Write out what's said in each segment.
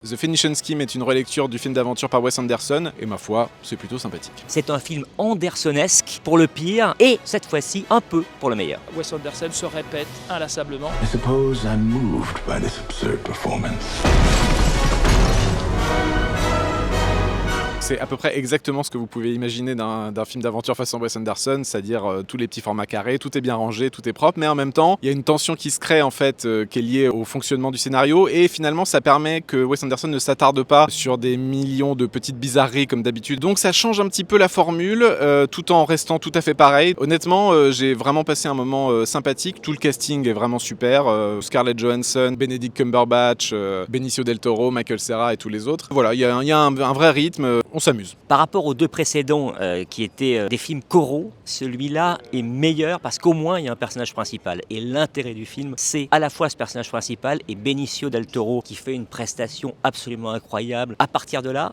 The Phoenician Scheme est une relecture du film d'aventure par Wes Anderson, et ma foi, c'est plutôt sympathique. C'est un film andersonesque pour le pire, et cette fois-ci un peu pour le meilleur. Wes Anderson se répète inlassablement. I suppose I'm moved by this absurd performance. C'est à peu près exactement ce que vous pouvez imaginer d'un film d'aventure façon Wes Anderson, c'est-à-dire tous les petits formats carrés, tout est bien rangé, tout est propre, mais en même temps, il y a une tension qui se crée en fait, qui est liée au fonctionnement du scénario, et finalement ça permet que Wes Anderson ne s'attarde pas sur des millions de petites bizarreries comme d'habitude. Donc ça change un petit peu la formule, tout en restant tout à fait pareil. Honnêtement, j'ai vraiment passé un moment sympathique, tout le casting est vraiment super, Scarlett Johansson, Benedict Cumberbatch, Benicio del Toro, Michael Cera et tous les autres. Voilà, il y a un vrai rythme. On s'amuse. Par rapport aux deux précédents qui étaient des films coraux, celui-là est meilleur parce qu'au moins il y a un personnage principal. Et l'intérêt du film, c'est à la fois ce personnage principal et Benicio del Toro qui fait une prestation absolument incroyable. À partir de là,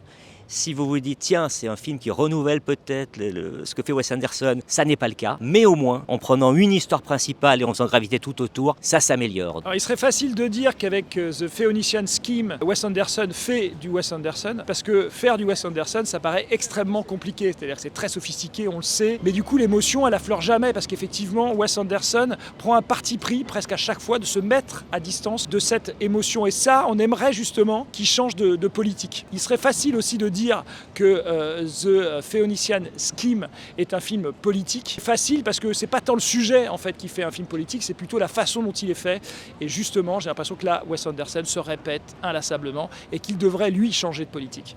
si vous vous dites, tiens, c'est un film qui renouvelle peut-être ce que fait Wes Anderson, ça n'est pas le cas. Mais au moins, en prenant une histoire principale et en faisant graviter tout autour, ça s'améliore. Alors, il serait facile de dire qu'avec The Phoenician Scheme, Wes Anderson fait du Wes Anderson, parce que faire du Wes Anderson, ça paraît extrêmement compliqué. C'est-à-dire que c'est très sophistiqué, on le sait, mais du coup, l'émotion, elle affleure jamais, parce qu'effectivement, Wes Anderson prend un parti pris presque à chaque fois de se mettre à distance de cette émotion. Et ça, on aimerait justement qu'il change de politique. Il serait facile aussi de dire que The Phoenician Scheme est un film politique. Facile parce que c'est pas tant le sujet en fait qui fait un film politique, c'est plutôt la façon dont il est fait. Et justement, j'ai l'impression que là, Wes Anderson se répète inlassablement et qu'il devrait lui changer de politique.